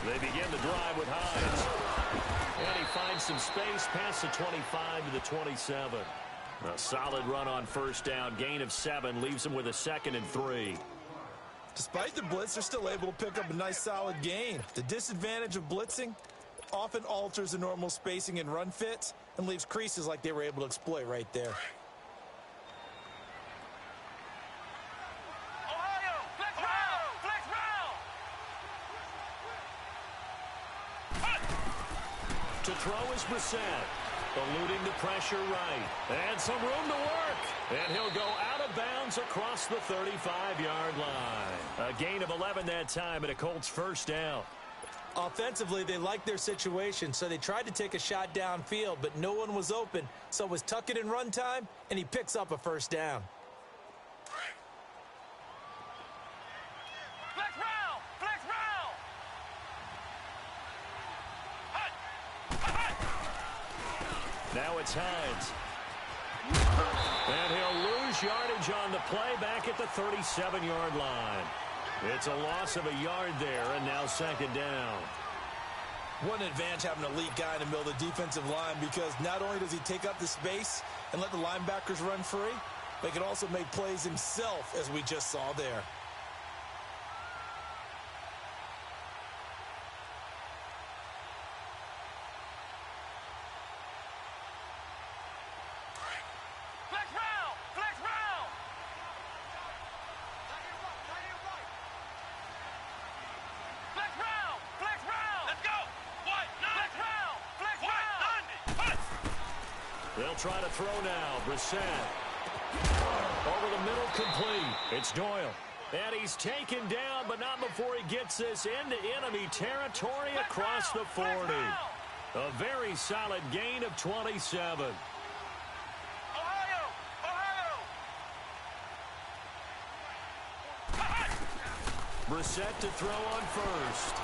They begin the drive with Hines. And he finds some space past the 25 to the 27. A solid run on first down. Gain of 7 leaves him with a 2nd and 3. Despite the blitz, they're still able to pick up a nice solid gain. The disadvantage of blitzing often alters the normal spacing and run fits and leaves creases like they were able to exploit right there. To throw is Brissett, eluding the pressure right, and some room to work, and he'll go out of bounds across the 35-yard line. A gain of 11 that time, and a Colts first down. Offensively, they liked their situation, so they tried to take a shot downfield, but no one was open, so it was tuck it in run time, and he picks up a first down. Now it's Hines. And he'll lose yardage on the play back at the 37-yard line. It's a loss of a yard there, and now 2nd down. What an advantage having an elite guy in the middle of the defensive line, because not only does he take up the space and let the linebackers run free, but he can also make plays himself, as we just saw there. They'll try to throw now. Brissett. Over the middle, complete. It's Doyle. And he's taken down, but not before he gets this into enemy territory across the 40. A very solid gain of 27. Brissett to throw on first.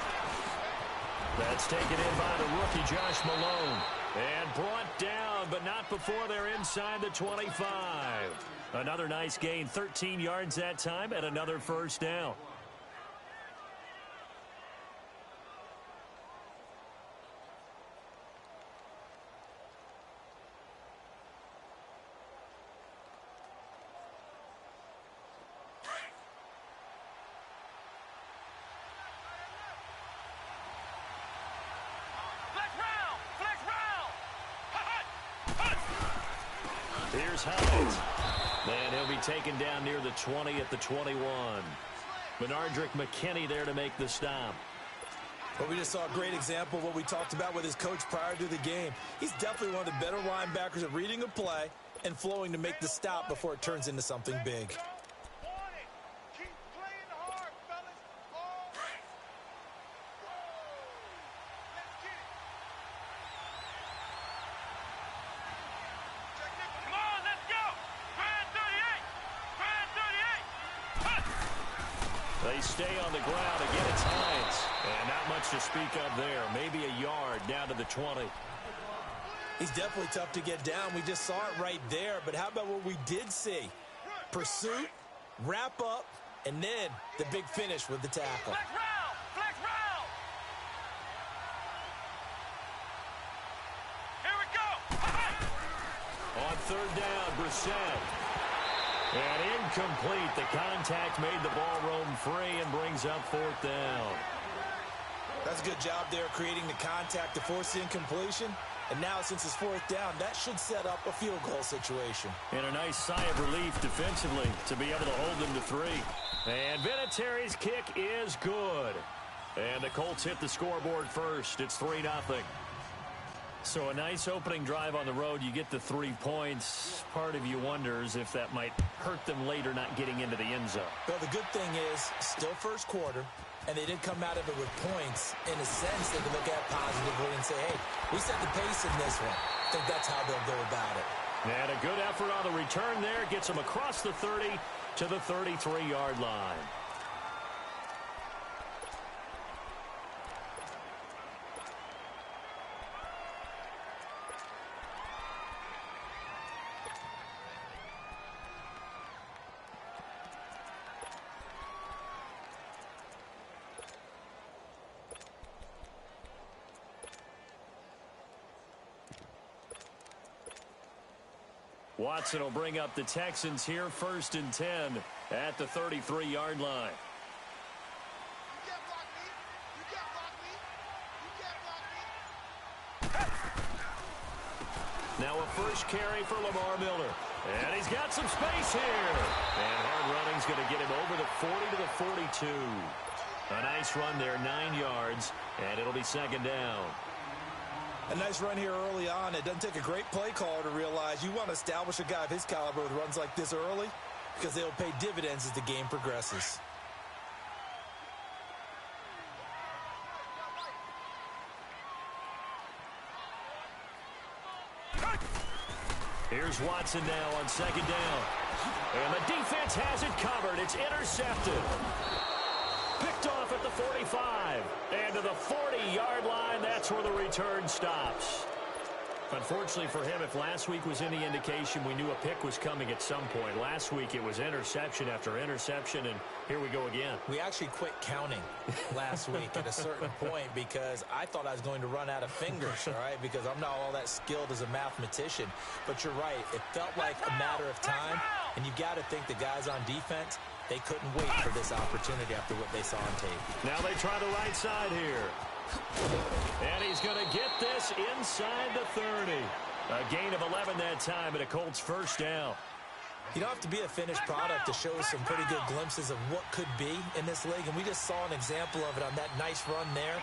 That's taken in by the rookie, Josh Malone. And brought down, but not before they're inside the 25. Another nice gain, 13 yards that time, and another first down. Here's Hines. And he'll be taken down near the 20 at the 21. Benardrick McKinney there to make the stop. But we just saw a great example of what we talked about with his coach prior to the game. He's definitely one of the better linebackers at reading a play and flowing to make the stop before it turns into something big. They stay on the ground. Again, it's Hines. And not much to speak of there. Maybe a yard down to the 20. He's definitely tough to get down. We just saw it right there. But how about what we did see? Pursuit, wrap up, and then the big finish with the tackle. Flex round! Flex round! Here we go! On 3rd down, Brissett. And incomplete. The contact made the ball roam free and brings up 4th down. That's a good job there creating the contact to force the incompletion. And now, since it's 4th down, that should set up a field goal situation. And a nice sigh of relief defensively to be able to hold them to 3. And Vinatieri's kick is good. And the Colts hit the scoreboard first. It's 3-0. So a nice opening drive on the road. You get the 3 points. Part of you wonders if that might hurt them later not getting into the end zone. Well, the good thing is, still first quarter, and they did come out of it with points. In a sense, they can look at positively and say, hey, we set the pace in this one. I think that's how they'll go about it. And a good effort on the return there. Gets them across the 30 to the 33-yard line. Watson will bring up the Texans here, 1st and 10 at the 33-yard line. Now a first carry for Lamar Miller. And he's got some space here. And hard running's going to get him over the 40 to the 42. A nice run there, 9 yards, and it'll be 2nd down. A nice run here early on. It doesn't take a great play caller to realize you want to establish a guy of his caliber with runs like this early because they'll pay dividends as the game progresses. Here's Watson now on 2nd down. And the defense has it covered. It's intercepted. Picked off at the 45. And to the 40-yard line, that's where the return stops. Unfortunately for him, if last week was any indication, we knew a pick was coming at some point. Last week it was interception after interception, and here we go again. We actually quit counting last week at a certain point because I thought I was going to run out of fingers, all right, because I'm not all that skilled as a mathematician. But you're right. It felt like a matter of time, and you got to think the guys on defense, they couldn't wait for this opportunity after what they saw on tape. Now they try the right side here. And he's going to get this inside the 30. A gain of 11 that time, and a Colts 1st down. You don't have to be a finished product to show some pretty good glimpses of what could be in this league, and we just saw an example of it on that nice run there.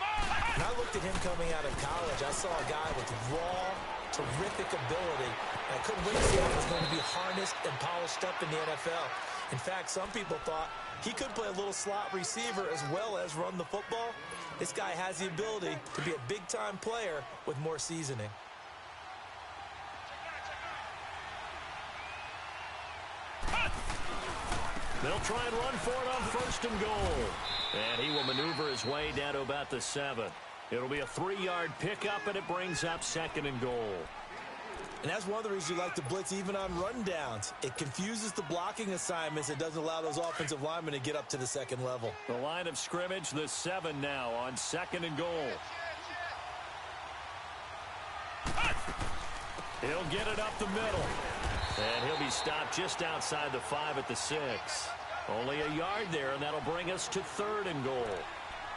When I looked at him coming out of college, I saw a guy with raw, terrific ability, and I couldn't wait to see how he was going to be harnessed and polished up in the NFL. In fact, some people thought he could play a little slot receiver as well as run the football. This guy has the ability to be a big-time player with more seasoning. They'll try and run for it on 1st and goal. And he will maneuver his way down to about the 7. It'll be a 3-yard pickup, and it brings up 2nd and goal. And that's one of the reasons you like to blitz even on rundowns. It confuses the blocking assignments. It doesn't allow those offensive linemen to get up to the 2nd level. The line of scrimmage, the 7 now on 2nd and goal. He'll get it up the middle. And he'll be stopped just outside the 5 at the 6. Only a yard there, and that'll bring us to 3rd and goal.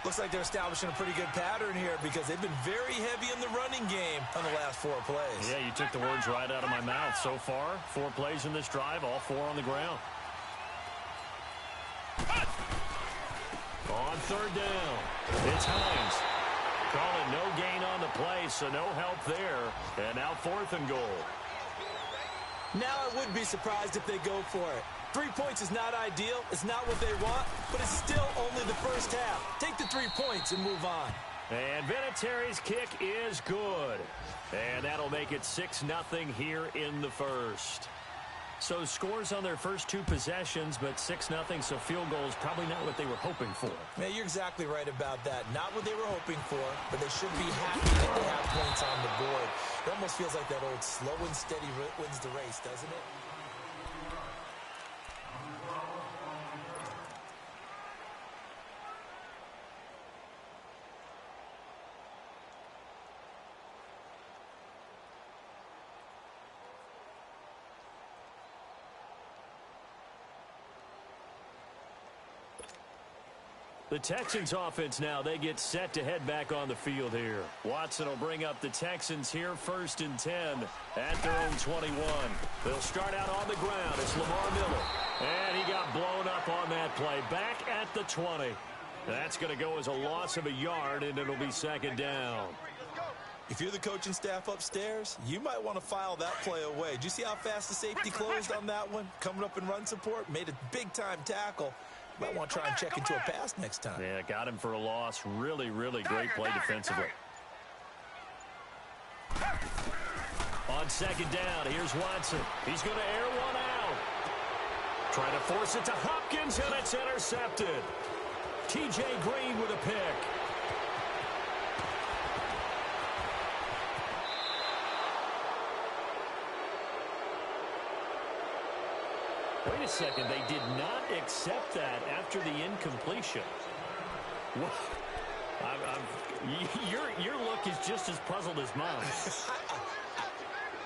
Looks like they're establishing a pretty good pattern here because they've been very heavy in the running game on the last 4 plays. Yeah, you took the words right out of my mouth. So far, 4 plays in this drive, all 4 on the ground. On 3rd down, it's Hines. Calling no gain on the play, so no help there. And now 4th and goal. Now I would be surprised if they go for it. 3 points is not ideal. It's not what they want, but it's still only the first half. Take the 3 points and move on. And Vinatieri's kick is good. And that'll make it 6-0 here in the 1st. So scores on their first 2 possessions, but 6-0, so field goal is probably not what they were hoping for. Yeah, you're exactly right about that. Not what they were hoping for, but they should be happy that they have points on the board. It almost feels like that old slow and steady wins the race, doesn't it? The Texans offense now, they get set to head back on the field here. Watson will bring up the Texans here, 1st and 10 at their own 21. They'll start out on the ground. It's Lamar Miller. And he got blown up on that play. Back at the 20. That's going to go as a loss of a yard, and it'll be 2nd down. If you're the coaching staff upstairs, you might want to file that play away. Did you see how fast the safety closed on that one? Coming up in run support, made a big-time tackle. Might want to try and check into a pass next time. Yeah, got him for a loss. Really, really great play defensively. On 2nd down, here's Watson. He's going to air one out. Trying to force it to Hopkins, and it's intercepted. T.J. Green with a pick. Wait a second, they did not accept that after the incompletion. Your look is just as puzzled as mine.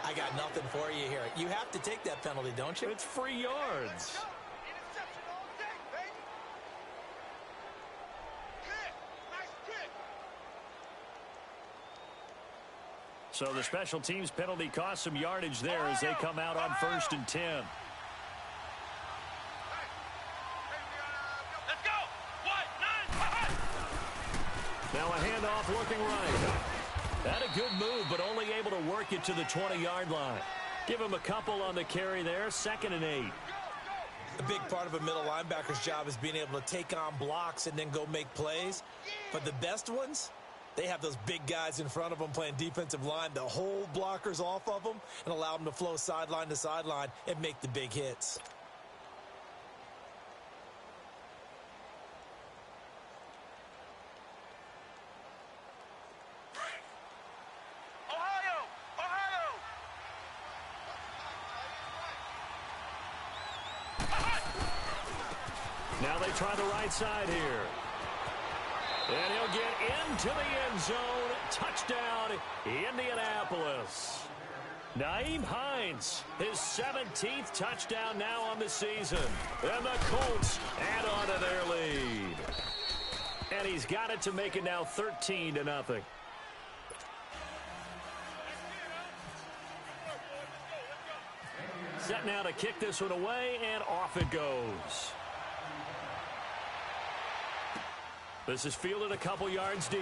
I got nothing for you here. You have to take that penalty, don't you? It's free yards. Interception all day, baby. Kick. Nice kick. So the special teams penalty cost some yardage there as they come out on 1st and 10. Let's go. What? 9. Now a handoff looking right. Had a good move, but only able to work it to the 20-yard line. Give him a couple on the carry there, 2nd and 8. A big part of a middle linebacker's job is being able to take on blocks and then go make plays. But the best ones, they have those big guys in front of them playing defensive line to hold blockers off of them and allow them to flow sideline to sideline and make the big hits. Ohio. Now they try the right side here. And he'll get into the end zone. Touchdown, Indianapolis. Nyheim Hines, his 17th touchdown now on the season. And the Colts add on to their lead. And he's got it to make it now 13-0. Set now to kick this one away, and off it goes. This is fielded a couple yards deep.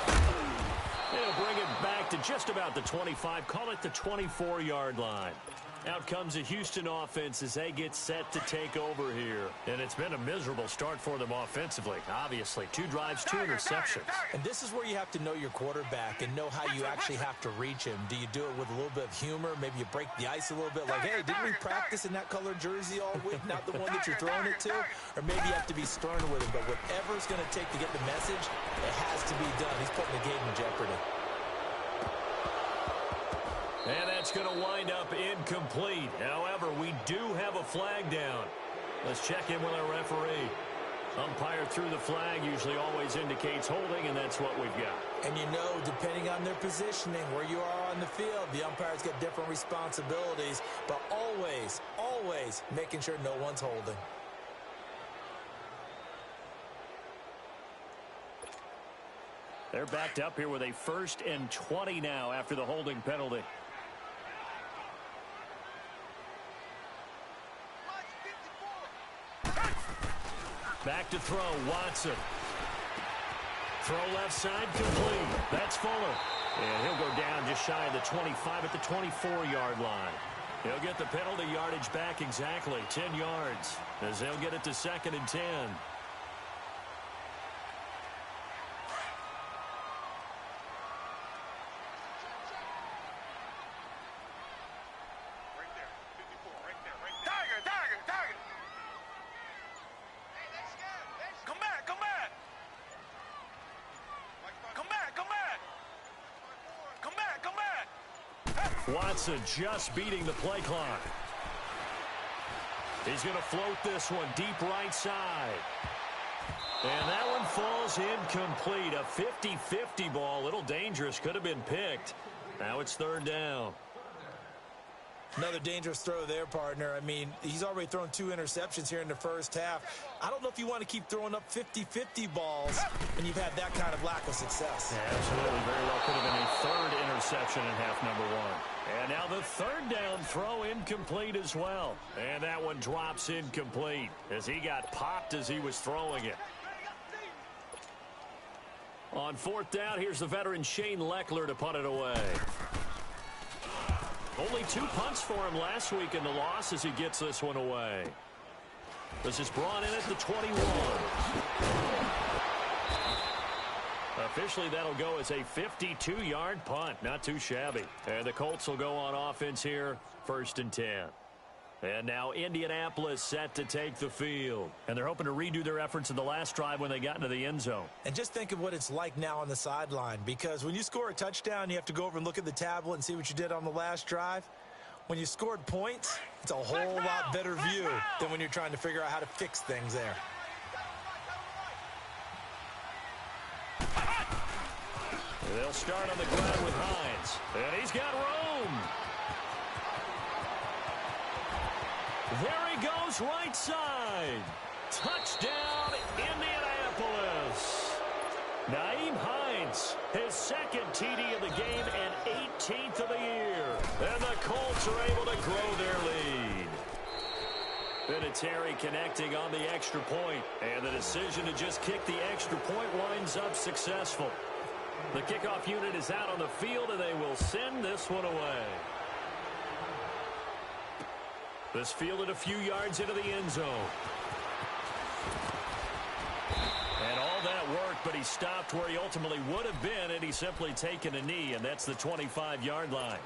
They'll bring it back to just about the 25, call it the 24-yard line. Out comes the Houston offense as they get set to take over here. And it's been a miserable start for them offensively, obviously. 2 drives, 2 interceptions. And this is where you have to know your quarterback and know how you actually have to reach him. Do you do it with a little bit of humor? Maybe you break the ice a little bit like, hey, didn't we practice in that colored jersey all week, not the one that you're throwing it to? Or maybe you have to be stern with him. But whatever it's going to take to get the message, it has to be done. He's putting the game in jeopardy. And that's going to wind up incomplete. However, we do have a flag down. Let's check in with our referee. Umpire threw the flag, usually always indicates holding, and that's what we've got. And you know, depending on their positioning, where you are on the field, the umpires get different responsibilities, but always, always making sure no one's holding. They're backed up here with a 1st and 20 now after the holding penalty. Back to throw, Watson. Throw left side, complete. That's Fuller. And he'll go down just shy of the 25 at the 24-yard line. He'll get the penalty yardage back exactly, 10 yards, as they'll get it to 2nd and 10. Watson just beating the play clock. He's going to float this one deep right side. And that one falls incomplete. A 50-50 ball. A little dangerous. Could have been picked. Now it's 3rd down. Another dangerous throw there, partner. I mean, he's already thrown 2 interceptions here in the first half. I don't know if you want to keep throwing up 50-50 balls when you've had that kind of lack of success. Yeah, absolutely. Very well could have been a 3rd interception in half number 1. And now the 3rd down throw incomplete as well. And that one drops incomplete as he got popped as he was throwing it. On 4th down, here's the veteran Shane Leckler to punt it away. Only 2 punts for him last week in the loss as he gets this one away. This is brought in at the 21. Officially, that'll go as a 52-yard punt. Not too shabby. And the Colts will go on offense here, 1st and 10. And now Indianapolis set to take the field. And they're hoping to redo their efforts in the last drive when they got into the end zone. And just think of what it's like now on the sideline, because when you score a touchdown, you have to go over and look at the tablet and see what you did on the last drive. When you scored points, it's a whole lot better view than when you're trying to figure out how to fix things there. They'll start on the ground with Hines. And he's got room. There he goes, right side. Touchdown, Indianapolis. Nyheim Hines, his second TD of the game and 18th of the year. And the Colts are able to grow their lead. Vinatieri connecting on the extra point. And the decision to just kick the extra point winds up successful. The kickoff unit is out on the field, and they will send this one away. This fielded a few yards into the end zone. And all that worked, but he stopped where he ultimately would have been, and he's simply taken a knee, and that's the 25-yard line.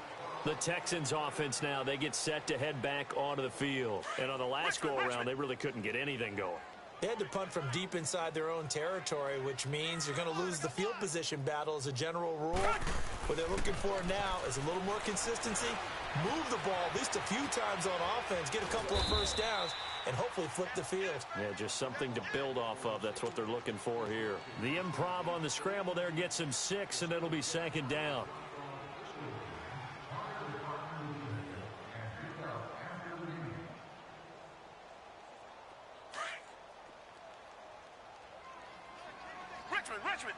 The Texans offense now, they get set to head back onto the field. And on the last go-around, they really couldn't get anything going. They had to punt from deep inside their own territory, which means you're going to lose the field position battle as a general rule. What they're looking for now is a little more consistency, move the ball at least a few times on offense, get a couple of first downs, and hopefully flip the field. Yeah, just something to build off of. That's what they're looking for here. The improv on the scramble there gets him 6, and it'll be second down. Richmond.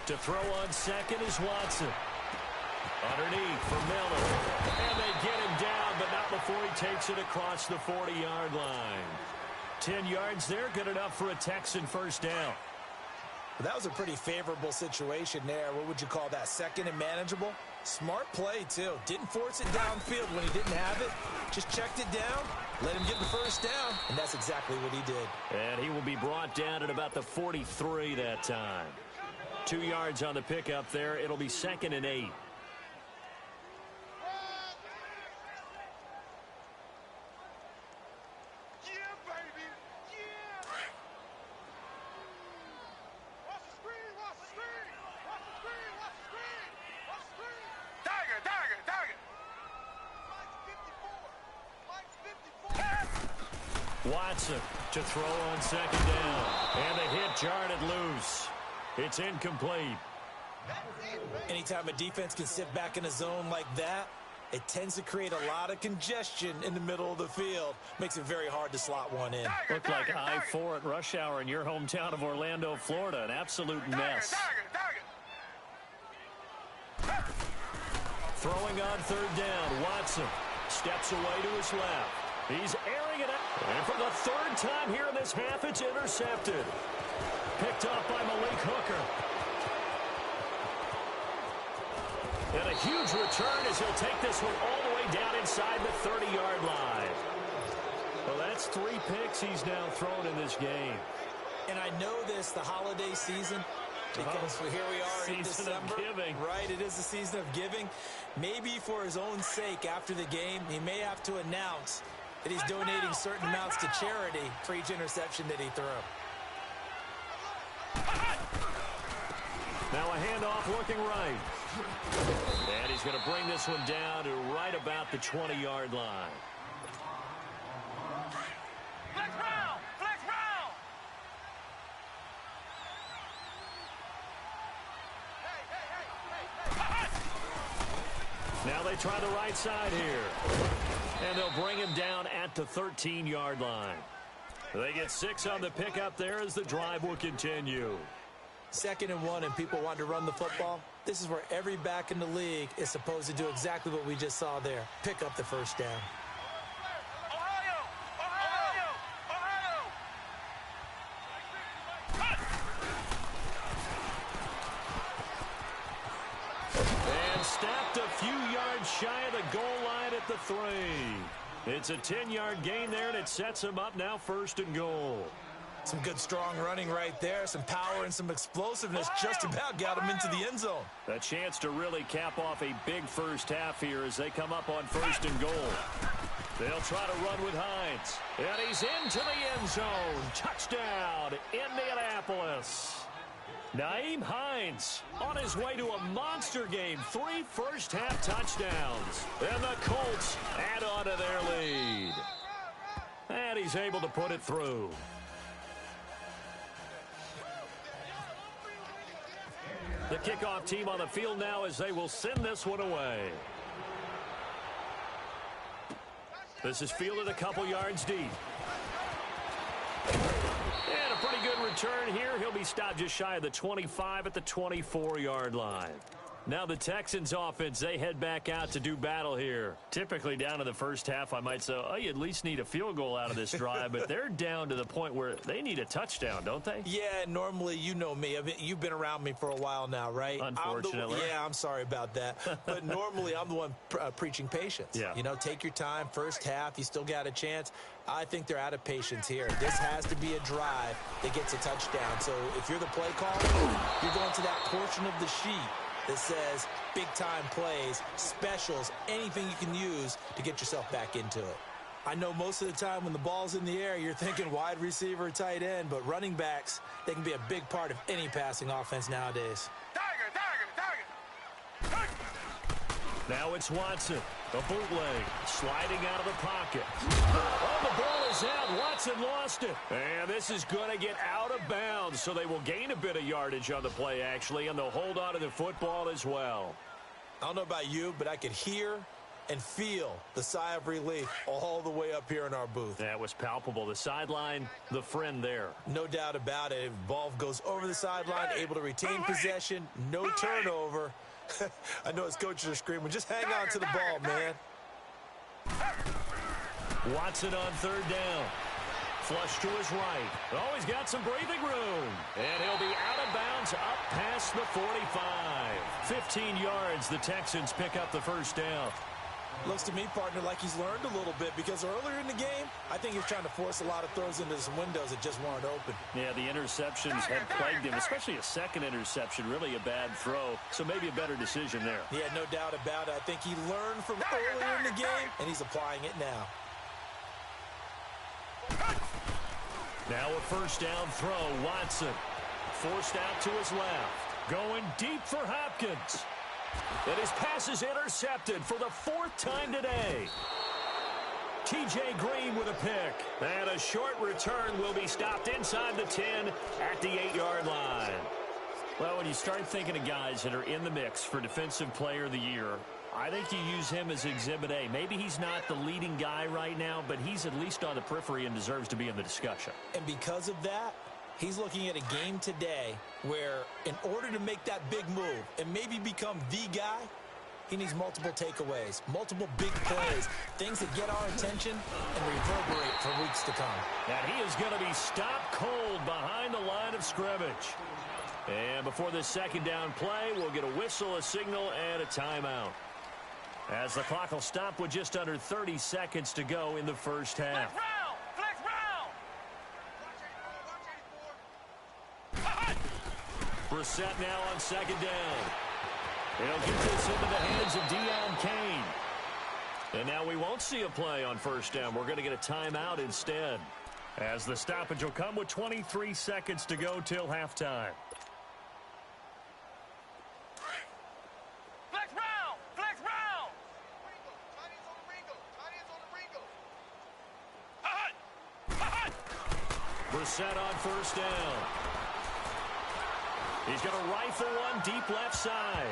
To throw on second is Watson. Underneath for Miller. And they get him down, but not before he takes it across the 40-yard line. 10 yards there, good enough for a Texan first down. Well, that was a pretty favorable situation there. What would you call that? Second and manageable? Smart play, too. Didn't force it downfield when he didn't have it. Just checked it down, let him get the first down, and that's exactly what he did. And he will be brought down at about the 43 that time. 2 yards on the pickup there. It'll be second and 8. Watson to throw on second down. And the hit jarred it loose. It's incomplete. Anytime a defense can sit back in a zone like that, it tends to create a lot of congestion in the middle of the field. Makes it very hard to slot one in. Looked like I-4 at rush hour in your hometown of Orlando, Florida. An absolute mess. Throwing on third down, Watson steps away to his left. He's airing it out. And for the third time here in this half, it's intercepted. Picked up by Malik Hooker. And a huge return as he'll take this one all the way down inside the 30-yard line. Well, that's 3 picks he's now thrown in this game. And I know this, the holiday season, because here we are in December. Season of giving. Right, it is the season of giving. Maybe for his own sake after the game, he may have to announce that he's donating certain amounts to charity for each interception that he threw. Now a handoff looking right. And he's going to bring this one down to right about the 20-yard line. Flex round! Now they try the right side here. And they'll bring him down at the 13-yard line. They get 6 on the pickup there as the drive will continue. 2nd and 1 and people want to run the football. This is where every back in the league is supposed to do exactly what we just saw there. Pick up the first down. Ohio! And stopped a few yards shy of the goal line at the 3. It's a 10-yard gain there, and it sets him up now 1st and goal. Some good strong running right there. Some power and some explosiveness just about got him into the end zone. A chance to really cap off a big first half here as they come up on 1st and goal. They'll try to run with Hines. And he's into the end zone. Touchdown, Indianapolis. Nyheim Hines on his way to a monster game. 3 first-half touchdowns. And the Colts add on to their lead. And he's able to put it through. The kickoff team on the field now as they will send this one away. This is fielded a couple yards deep. And a pretty good return here. He'll be stopped just shy of the 25 at the 24-yard line. Now the Texans offense, they head back out to do battle here. Typically down to the first half, I might say, oh, you at least need a field goal out of this drive, but they're down to the point where they need a touchdown, don't they? Yeah, normally, you know me. I mean, you've been around me for a while now, right? Unfortunately. I'm sorry about that. But normally, I'm the one preaching patience. Yeah. You know, take your time. First half, you still got a chance. I think they're out of patience here. This has to be a drive that gets a touchdown. So if you're the play caller, you're going to that portion of the sheet that says big-time plays, specials, anything you can use to get yourself back into it. I know most of the time when the ball's in the air, you're thinking wide receiver, tight end, but running backs, they can be a big part of any passing offense nowadays. Now it's Watson, the bootleg, sliding out of the pocket. Oh, the ball is out. Watson lost it. And this is going to get out of bounds, so they will gain a bit of yardage on the play, actually, and they'll hold on to the football as well. I don't know about you, but I could hear and feel the sigh of relief all the way up here in our booth. That was palpable. The sideline, the friend there. No doubt about it. Ball goes over the sideline, able to retain possession, no turnover. I know his coaches are screaming, just hang on to the ball, man. Watson on third down. Flush to his right. Oh, he's got some breathing room. And he'll be out of bounds up past the 45. 15 yards, the Texans pick up the first down. Looks to me, partner, like he's learned a little bit because earlier in the game, I think he was trying to force a lot of throws into some windows that just weren't open. Yeah, the interceptions had plagued him, especially a second interception, really a bad throw. So maybe a better decision there. Yeah, no doubt about it. I think he learned from earlier in the game, and he's applying it now. Now a first down throw, Watson. Forced out to his left. Going deep for Hopkins. And his pass is intercepted for the fourth time today. T.J. Green with a pick. And a short return will be stopped inside the 10 at the 8-yard line. Well, when you start thinking of guys that are in the mix for Defensive Player of the Year, I think you use him as Exhibit A. Maybe he's not the leading guy right now, but he's at least on the periphery and deserves to be in the discussion. And because of that, he's looking at a game today where in order to make that big move and maybe become the guy, he needs multiple takeaways, multiple big plays, things that get our attention and reverberate for weeks to come. And he is going to be stopped cold behind the line of scrimmage. And before this second down play, we'll get a whistle, a signal, and a timeout. As the clock will stop with just under 30 seconds to go in the first half. Flex round! Brissett now on second down. He'll get this into the hands of Deion Kane. And now we won't see a play on first down. We're going to get a timeout instead. As the stoppage will come with 23 seconds to go till halftime. Flex round! Flex round! Brissett on first down. He's going to rifle one deep left side.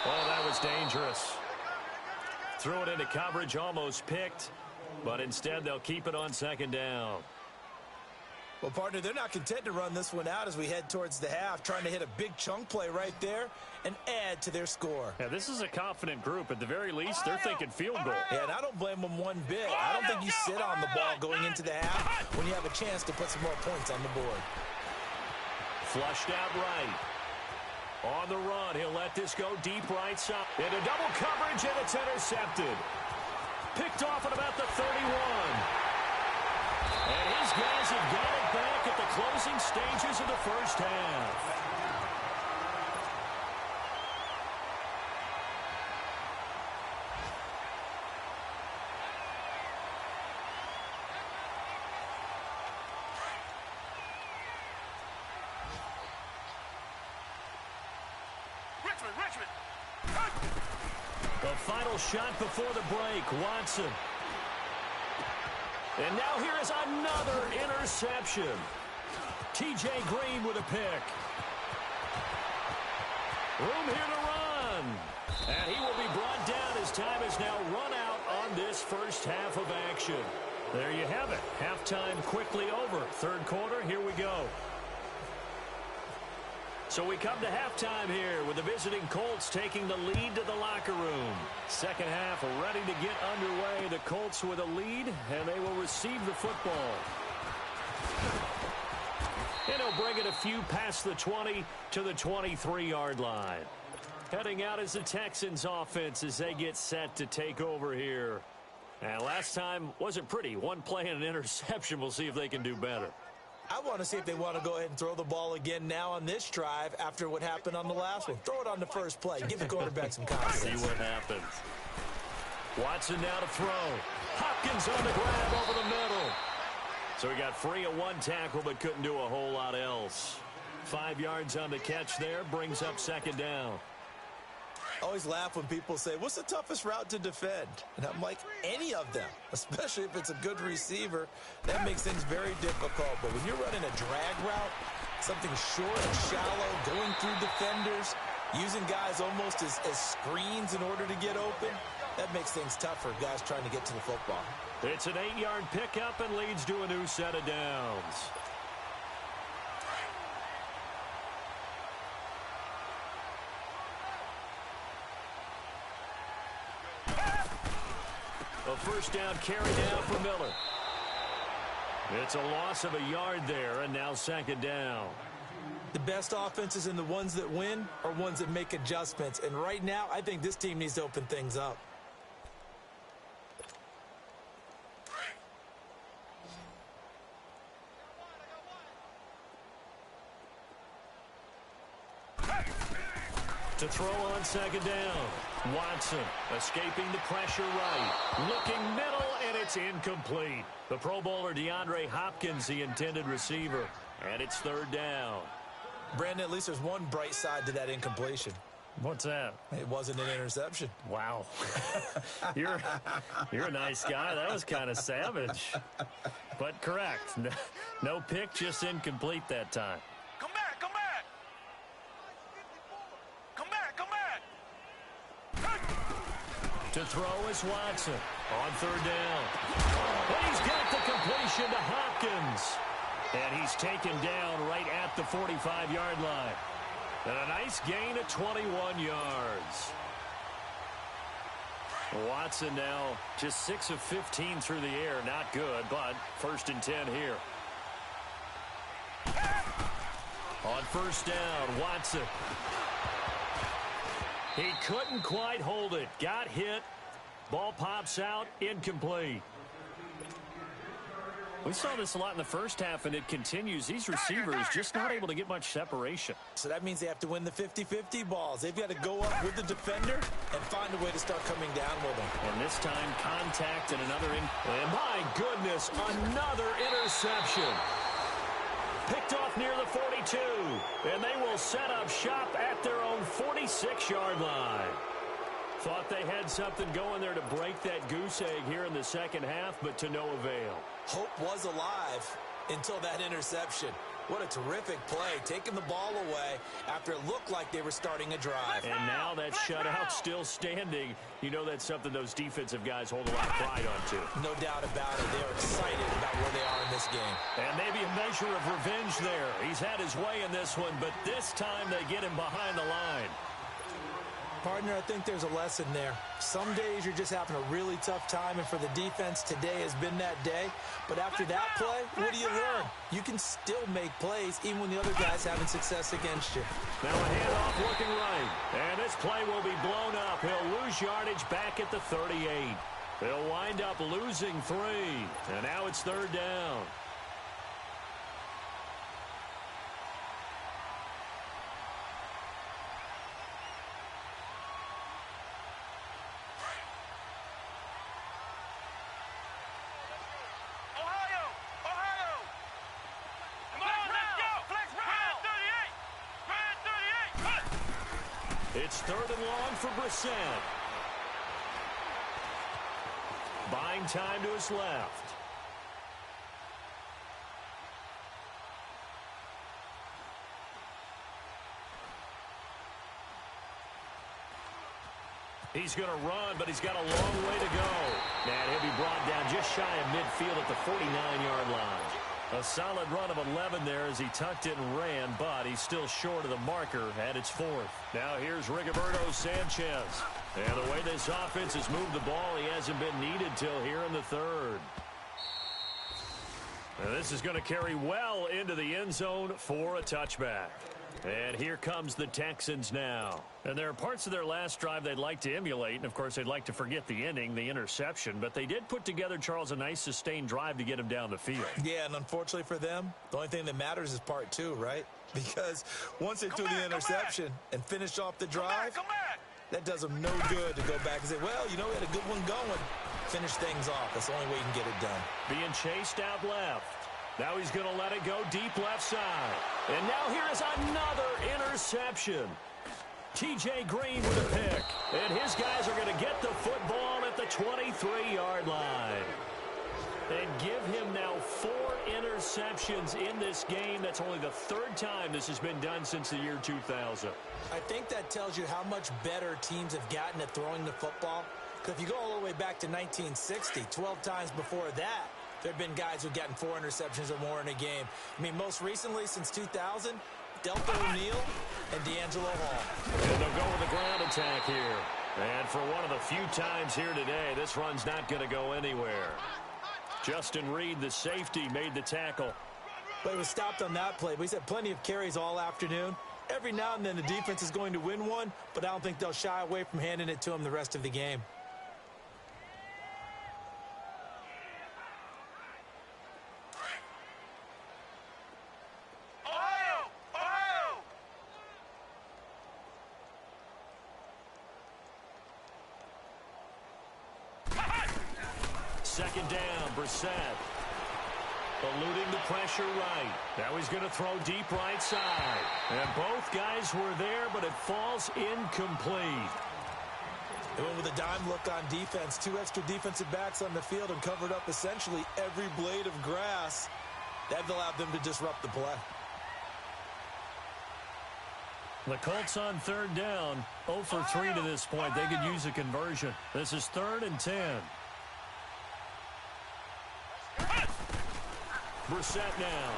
Oh, that was dangerous. Threw it into coverage, almost picked, but instead they'll keep it on second down. Well, partner, they're not content to run this one out as we head towards the half, trying to hit a big chunk play right there and add to their score. Yeah, this is a confident group. At the very least, they're thinking field goal. Yeah, and I don't blame them one bit. I don't think you sit on the ball going into the half when you have a chance to put some more points on the board. Flushed out right. On the run, he'll let this go deep right side. Into double coverage, and it's intercepted. Picked off at about the 31. And his guys have got it back at the closing stages of the first half. Richmond! The final shot before the break, Watson. And now here is another interception. T.J. Green with a pick. Room here to run. And he will be brought down as time is now run out on this first half of action. There you have it. Halftime quickly over. Third quarter, here we go. So we come to halftime here with the visiting Colts taking the lead to the locker room. Second half ready to get underway. The Colts with a lead, and they will receive the football. And he'll bring it a few past the 20 to the 23-yard line. Heading out is the Texans offense as they get set to take over here. And last time wasn't pretty. One play and an interception. We'll see if they can do better. I want to see if they want to go ahead and throw the ball again now on this drive after what happened on the last one. Throw it on the first play. Give the quarterback some confidence. See what happens. Watson now to throw. Hopkins on the grab over the middle. So he got free of one tackle but couldn't do a whole lot else. 5 yards on the catch there. Brings up second down. I always laugh when people say, what's the toughest route to defend? And I'm like, any of them, especially if it's a good receiver. That makes things very difficult. But when you're running a drag route, something short and shallow, going through defenders, using guys almost as screens in order to get open, that makes things tough for guys trying to get to the football. It's an 8-yard pickup and leads to a new set of downs. A first down carry down for Miller. It's a loss of a yard there, and now second down. The best offenses and the ones that win are ones that make adjustments. And right now, I think this team needs to open things up. To throw on second down. Watson escaping the pressure right. Looking middle, and it's incomplete. The Pro Bowler DeAndre Hopkins, the intended receiver. And it's third down. Brandon, at least there's one bright side to that incompletion. What's that? It wasn't an interception. Wow. You're a nice guy. That was kind of savage. But correct. No pick, just incomplete that time. Come back, come back. Come back, come back. To throw is Watson on third down. And he's got the completion to Hopkins. And he's taken down right at the 45-yard line. And a nice gain of 21 yards. Watson now just 6 of 15 through the air. Not good, but first and 10 here. On first down, Watson. He couldn't quite hold it. Got hit. Ball pops out. Incomplete. We saw this a lot in the first half, and it continues. These receivers just not able to get much separation. So that means they have to win the 50-50 balls. They've got to go up with the defender and find a way to start coming down with them. And this time, contact and another and my goodness, another interception. Picked off near the 42, and they will set up shop at their own 46-yard line. Thought they had something going there to break that goose egg here in the second half, but to no avail. Hope was alive until that interception. What a terrific play, taking the ball away after it looked like they were starting a drive. And now that shutout still standing. You know that's something those defensive guys hold a lot of pride onto. No doubt about it. They're excited about where they are in this game. And maybe a measure of revenge there. He's had his way in this one, but this time they get him behind the line. Partner, I think there's a lesson there. Some days you're just having a really tough time, and for the defense, today has been that day. But after that play, what do you learn? You can still make plays even when the other guy's having success against you. Now a handoff looking right. And this play will be blown up. He'll lose yardage back at the 38. They'll wind up losing 3. And now it's third down. It's third and long for Brissett. Buying time to his left. He's going to run, but he's got a long way to go. And he'll be brought down just shy of midfield at the 49-yard line. A solid run of 11 there as he tucked it and ran, but he's still short of the marker, and it's fourth. Now here's Rigoberto Sanchez. And the way this offense has moved the ball, he hasn't been needed till here in the third. And this is going to carry well into the end zone for a touchback. And here comes the Texans now. And there are parts of their last drive they'd like to emulate. And, of course, they'd like to forget the ending, the interception. But they did put together, Charles, a nice sustained drive to get him down the field. Yeah, and unfortunately for them, the only thing that matters is part two, right? Because once they threw the interception and finished off the drive, that does them no good to go back and say, well, you know, we had a good one going. Finish things off. That's the only way you can get it done. Being chased out left. Now he's going to let it go deep left side. And now here is another interception. T.J. Green with a pick. And his guys are going to get the football at the 23-yard line. And give him now 4 interceptions in this game. That's only the 3rd time this has been done since the year 2000. I think that tells you how much better teams have gotten at throwing the football. Because if you go all the way back to 1960, 12 times before that, there have been guys who've gotten 4 interceptions or more in a game. I mean, most recently, since 2000, Delta O'Neal and D'Angelo Hall. And they'll go with the ground attack here. And for one of the few times here today, this run's not going to go anywhere. Justin Reed, the safety, made the tackle. But he was stopped on that play. But he's had plenty of carries all afternoon. Every now and then the defense is going to win one, but I don't think they'll shy away from handing it to him the rest of the game. Second down, Brissett. Eluding the pressure right. Now he's going to throw deep right side. And both guys were there, but it falls incomplete. They went with a dime look on defense. 2 extra defensive backs on the field and covered up essentially every blade of grass. That allowed them to disrupt the play. The Colts on 3rd down. 0 for 3 to this point. They could use a conversion. This is 3rd and 10. Brissett now.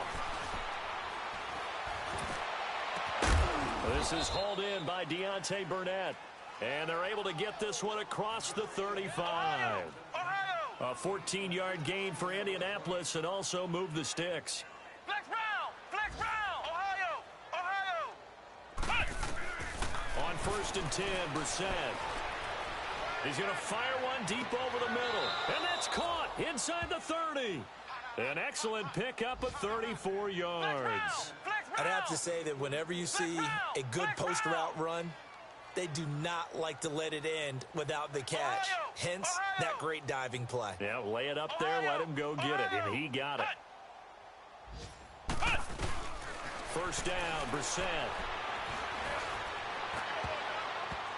This is hauled in by Deontay Burnett. And they're able to get this one across the 35. A 14-yard gain for Indianapolis and also move the sticks. Flex round, Ohio. On 1st and 10, Brissett. He's going to fire one deep over the middle. And that's caught inside the 30. An excellent pickup of 34 yards. I'd have to say that whenever you see a good post route run, they do not like to let it end without the catch. Hence, that great diving play. Yeah, lay it up there, let him go get it, and he got it. First down, Brissett.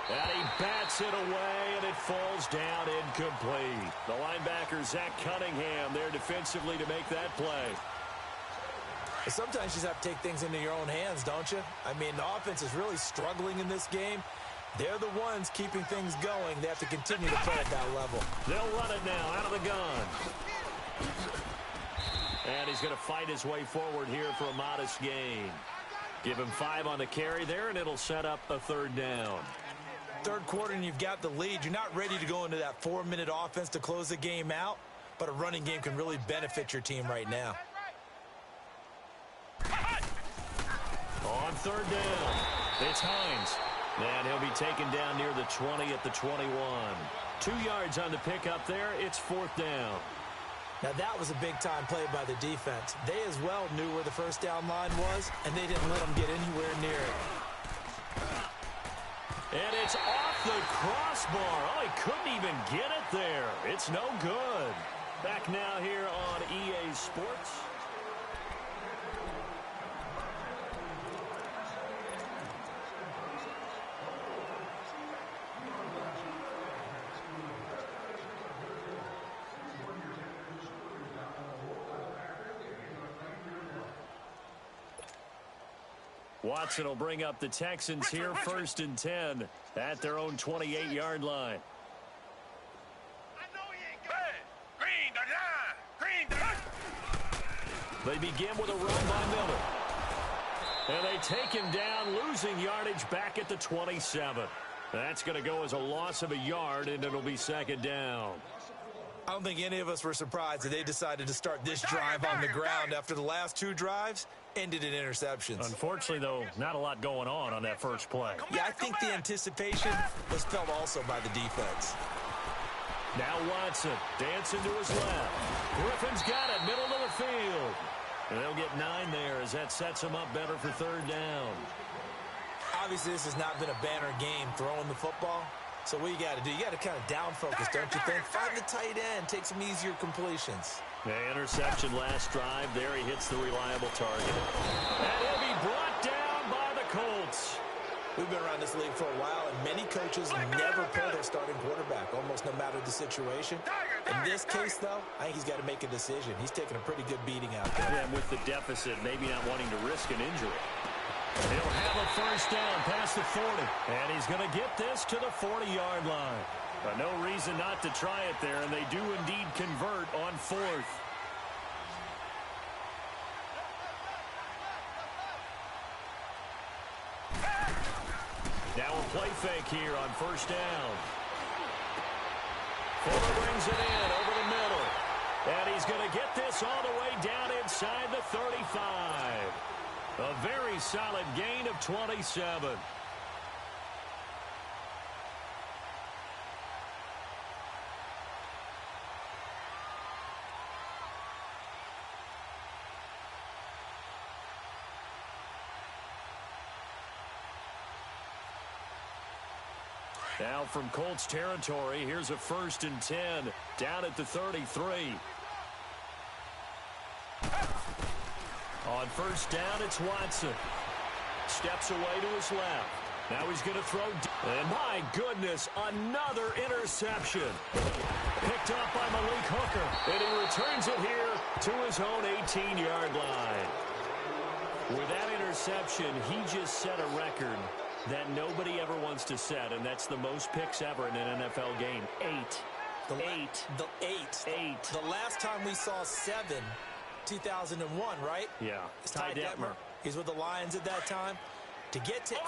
And he bats it away, and it falls down incomplete. The linebacker, Zach Cunningham, there defensively to make that play. Sometimes you just have to take things into your own hands, don't you? I mean, the offense is really struggling in this game. They're the ones keeping things going. They have to continue to play at that level. They'll run it now out of the gun. And he's going to fight his way forward here for a modest gain. Give him 5 on the carry there, and it'll set up a 3rd down. 3rd quarter and you've got the lead. You're not ready to go into that 4-minute offense to close the game out, but a running game can really benefit your team right now. On 3rd down, it's Hines. And he'll be taken down near the 20 at the 21. 2 yards on the pickup there. It's 4th down. Now, that was a big-time play by the defense. They as well knew where the first down line was, and they didn't let them get anywhere near it. And it's off the crossbar. Oh, he couldn't even get it there. It's no good. Back now here on EA Sports. Watson will bring up the Texans here, 1st and 10 at their own 28-yard line. They begin with a run by Miller. And they take him down, losing yardage back at the 27. That's going to go as a loss of a yard, and it'll be 2nd down. I don't think any of us were surprised that they decided to start this drive on the ground after the last 2 drives ended in interceptions. Unfortunately, though, not a lot going on that first play. Yeah, I think the anticipation was felt also by the defense. Now Watson dancing to his left. Griffin's got it, middle of the field. And they'll get 9 there as that sets them up better for 3rd down. Obviously, this has not been a banner game throwing the football. So what you got to do, you got to kind of down focus, don't you think? Find the tight end, take some easier completions. The interception last drive. There he hits the reliable target. And he'll be brought down by the Colts. We've been around this league for a while, and many coaches never pull their starting quarterback, almost no matter the situation. In this case, though, I think he's got to make a decision. He's taking a pretty good beating out there. Yeah, with the deficit, maybe not wanting to risk an injury. He'll have a 1st down past the 40. And he's going to get this to the 40-yard line. No reason not to try it there, and they do indeed convert on 4th. Now a play fake here on 1st down. Fuller brings it in over the middle. And he's going to get this all the way down inside the 35. A very solid gain of 27. Now from Colts territory, here's a 1st and 10 down at the 33. On 1st down, it's Watson. Steps away to his left. Now he's going to throw. And my goodness, another interception. Picked up by Malik Hooker. And he returns it here to his own 18-yard line. With that interception, he just set a record that nobody ever wants to set, and that's the most picks ever in an NFL game. 8. The last time we saw 7, 2001, right? Yeah. It's Ty Detmer. He's with the Lions at that time. To get to 8,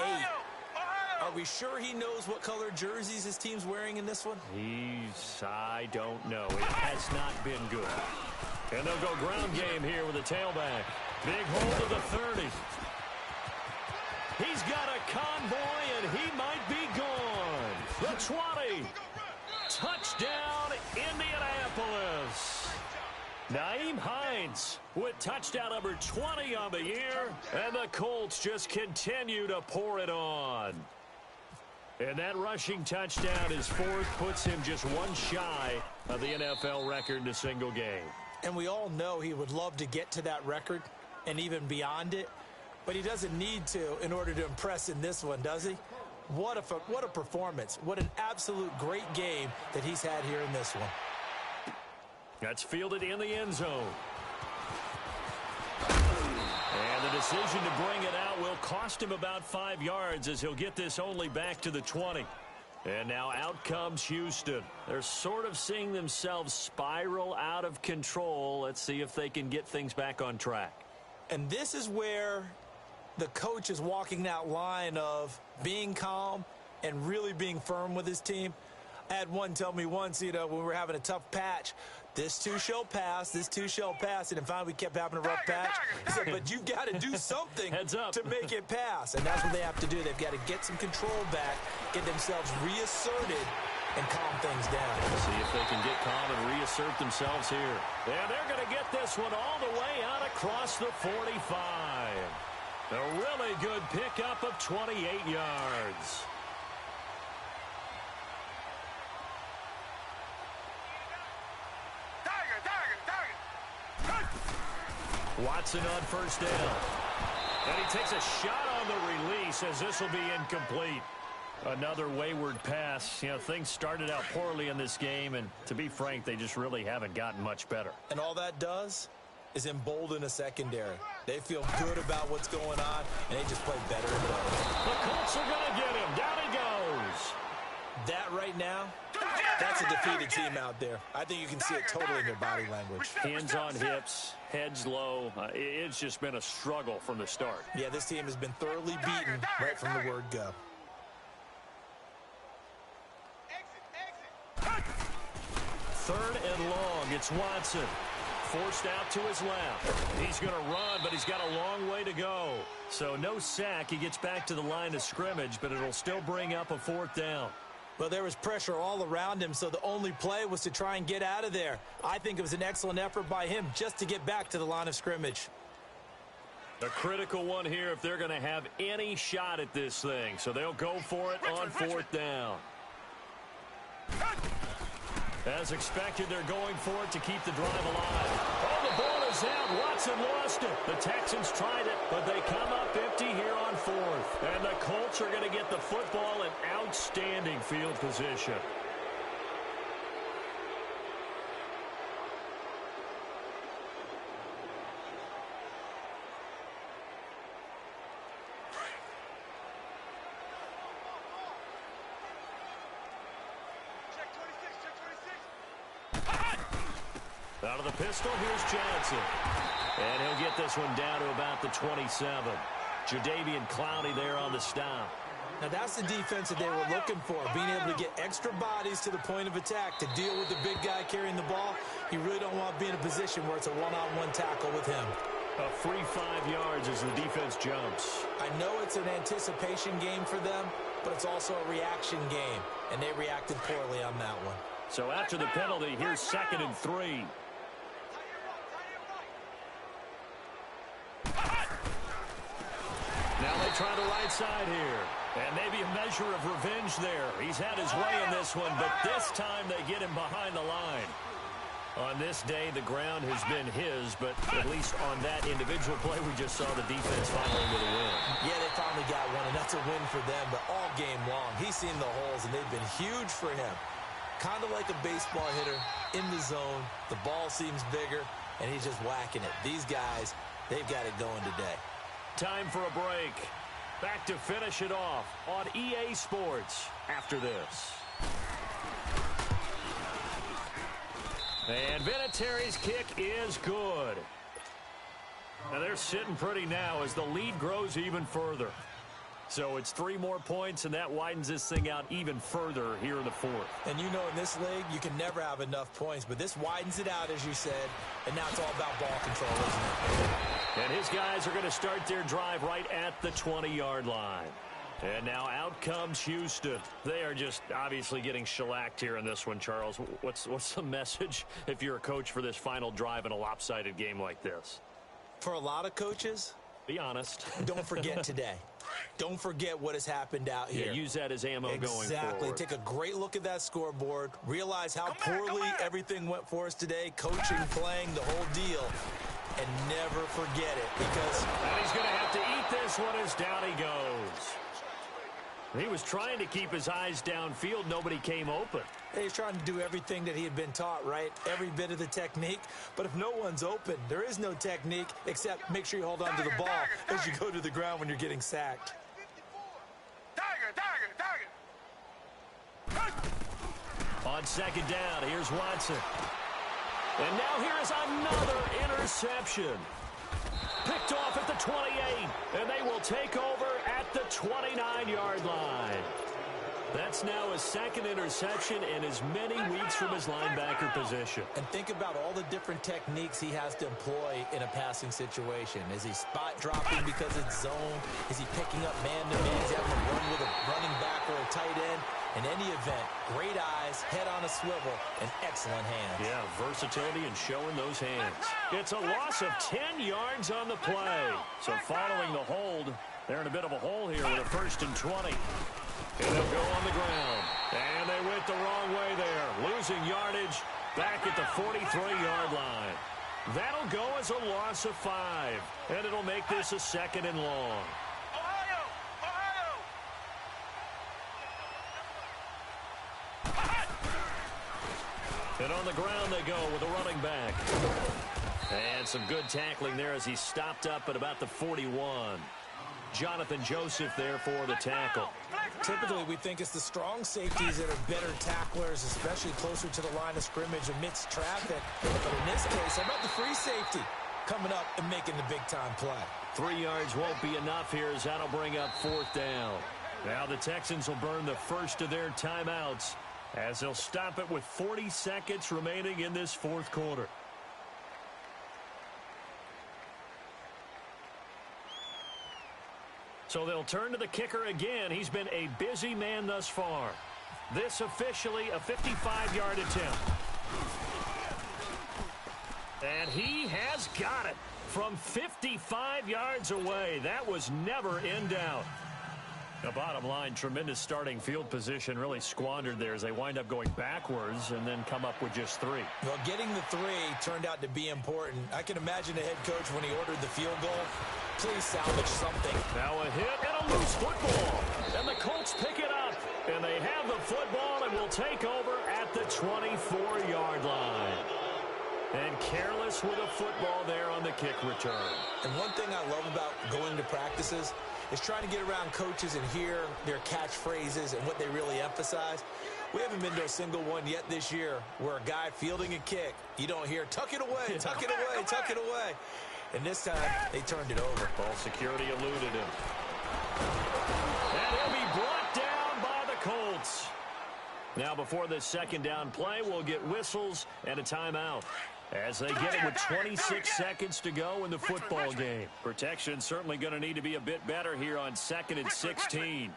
are we sure he knows what color jerseys his team's wearing in this one? I don't know. It has not been good. And they'll go ground game here with a tailback. Big hold of the 30. He's got a convoy, and he might be gone. The 20. Touchdown, Indianapolis. Nyheim Hines with touchdown number 20 on the year, and the Colts just continue to pour it on. And that rushing touchdown, his 4th, puts him just 1 shy of the NFL record in a single game. And we all know he would love to get to that record and even beyond it, but he doesn't need to in order to impress in this one, does he? What a performance. What an absolute great game that he's had here in this one. That's fielded in the end zone. And the decision to bring it out will cost him about 5 yards as he'll get this only back to the 20. And now out comes Houston. They're sort of seeing themselves spiral out of control. Let's see if they can get things back on track. And this is where the coach is walking that line of being calm and really being firm with his team. I had one tell me once, when we were having a tough patch, this too shall pass, this too shall pass. And finally we kept having a rough patch. He said, but you've got to do something to make it pass. And that's what they have to do. They've got to get some control back, get themselves reasserted, and calm things down. See if they can get calm and reassert themselves here. And they're going to get this one all the way out across the 45. A really good pickup of 28 yards. Watson on 1st down. And he takes a shot on the release as this will be incomplete. Another wayward pass. Things started out poorly in this game, and to be frank, they just really haven't gotten much better. And all that does is embolden a secondary. They feel good about what's going on, and they just play better and better. The Colts are going to get him. Down he goes. That right now, that's a defeated team out there. I think you can see it totally in their body language. Hands on hips, heads low. It's just been a struggle from the start. Yeah, this team has been thoroughly beaten right from the word go. Third and long. It's Watson. Forced out to his left. He's going to run, but he's got a long way to go. So no sack. He gets back to the line of scrimmage, but it'll still bring up a fourth down. Well, there was pressure all around him, so the only play was to try and get out of there. I think it was an excellent effort by him just to get back to the line of scrimmage. A critical one here if they're going to have any shot at this thing. So they'll go for it on fourth down. As expected, they're going for it to keep the drive alive. Oh, the ball is out. Watson lost it. The Texans tried it, but they come up empty here on fourth. And the Colts are going to get the football in outstanding field position. Out of the pistol, here's Johnson. And he'll get this one down to about the 27. Jadeveon Clowney there on the stop. Now, that's the defense that they were looking for, being able to get extra bodies to the point of attack to deal with the big guy carrying the ball. You really don't want to be in a position where it's a one-on-one tackle with him. A free 5 yards as the defense jumps. I know it's an anticipation game for them, but it's also a reaction game, and they reacted poorly on that one. So after the penalty, here's 2nd and 3. Now they try the right side here. And maybe a measure of revenge there. He's had his way in this one, but this time they get him behind the line. On this day, the ground has been his, but at least on that individual play, we just saw the defense finally with a win. Yeah, they finally got one, and that's a win for them, but all game long, he's seen the holes, and they've been huge for him. Kind of like a baseball hitter in the zone. The ball seems bigger, and he's just whacking it. These guys, they've got it going today. Time for a break. Back to finish it off on EA Sports after this. And Vinatieri's kick is good. Now they're sitting pretty now as the lead grows even further. So it's 3 more points, and that widens this thing out even further here in the fourth. And you know, in this league, you can never have enough points, but this widens it out, as you said, and now it's all about ball control, isn't it? And his guys are going to start their drive right at the 20-yard line. And now out comes Houston. They are just obviously getting shellacked here in this one, Charles. What's the message if you're a coach for this final drive in a lopsided game like this? For a lot of coaches, be honest. Don't forget today. Don't forget what has happened out here. Yeah, use that as ammo going forward. Exactly. Take a great look at that scoreboard. Realize how poorly everything went for us today. Coaching, playing, the whole deal. And never forget it, because... And he's going to have to eat this one as down he goes. He was trying to keep his eyes downfield. Nobody came open. He's trying to do everything that he had been taught, right? Every bit of the technique. But if no one's open, there is no technique except make sure you hold on to the ball as you go to the ground when you're getting sacked. On 2nd down, here's Watson. And now here is another interception. Picked off at the 28, and they will take over at the 29-yard line. That's now his 2nd interception in as many weeks from his linebacker position. And think about all the different techniques he has to employ in a passing situation. Is he spot dropping because it's zone? Is he picking up man-to-man? Is he having to run with a running back or a tight end? In any event, great eyes, head on a swivel, and excellent hands. Yeah, versatility and showing those hands. It's a loss of 10 yards on the play. So following the hold, they're in a bit of a hole here with a 1st and 20. And they'll go on the ground. And they went the wrong way there. Losing yardage back at the 43-yard line. That'll go as a loss of 5. And it'll make this a 2nd and long. And on the ground they go with a running back. And some good tackling there as he stopped up at about the 41. Jonathan Joseph there for the tackle. Typically, we think it's the strong safeties that are better tacklers, especially closer to the line of scrimmage amidst traffic. But in this case, how about the free safety coming up and making the big-time play? 3 yards won't be enough here as that'll bring up 4th down. Now the Texans will burn the first of their timeouts as they'll stop it with 40 seconds remaining in this 4th quarter. So they'll turn to the kicker again. He's been a busy man thus far. This officially a 55-yard attempt. And he has got it from 55 yards away. That was never in doubt. The bottom line, tremendous starting field position really squandered there as they wind up going backwards and then come up with just 3. Well, getting the 3 turned out to be important. I can imagine the head coach when he ordered the field goal. Please salvage something. Now a hit and a loose football. And the Colts pick it up. And they have the football and will take over at the 24-yard line. And careless with a football there on the kick return. And one thing I love about going to practices is trying to get around coaches and hear their catchphrases and what they really emphasize. We haven't been to a single one yet this year where a guy fielding a kick, you don't hear, tuck it away, tuck it away, tuck it away. And this time, they turned it over. Ball security eluded him. And he'll be brought down by the Colts. Now, before this 2nd down play, we'll get whistles and a timeout as they get it with 26 seconds to go in the football game. Protection certainly going to need to be a bit better here on 2nd and 16.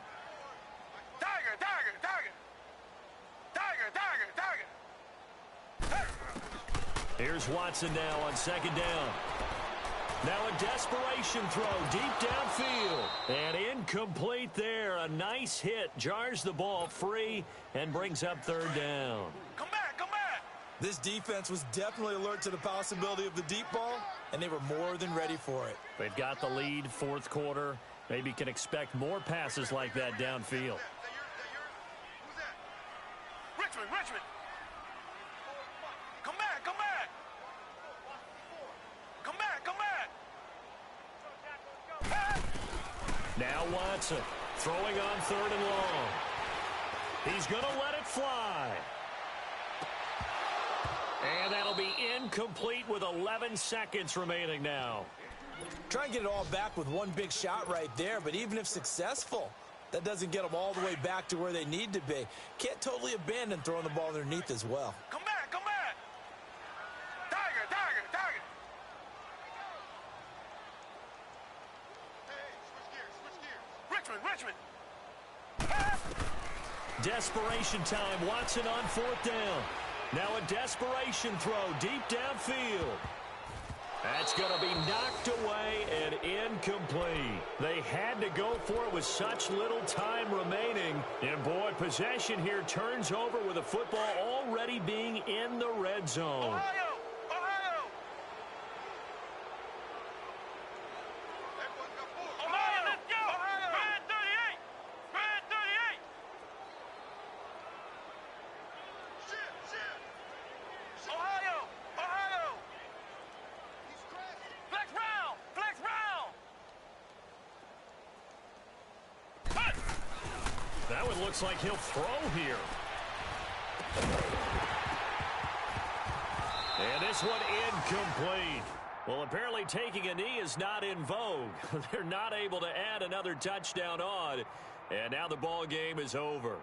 Here's Watson now on 2nd down. Now a desperation throw deep downfield. And incomplete there. A nice hit. Jars the ball free and brings up 3rd down. Come back, come back. This defense was definitely alert to the possibility of the deep ball, and they were more than ready for it. They've got the lead, 4th quarter. Maybe can expect more passes like that downfield. Richmond. Come back, come back. Come back, come back. Now Watson throwing on 3rd and long. He's going to let it fly. And that'll be incomplete with 11 seconds remaining now. Try and get it all back with one big shot right there, but even if successful, that doesn't get them all the way back to where they need to be. Can't totally abandon throwing the ball underneath as well. Come back, come back. Tiger. Hey, switch gears. Desperation time. Watson on 4th down. Now a desperation throw deep downfield. That's going to be knocked away and incomplete. They had to go for it with such little time remaining. And, boy, possession here turns over with the football already being in the red zone. Ohio. Ohio, let's go. Red 38. Red 38. Ohio. Flex round. That one looks like he'll throw here. And this one incomplete. Well, apparently taking a knee is not in vogue. They're not able to add another touchdown on. And now the ball game is over.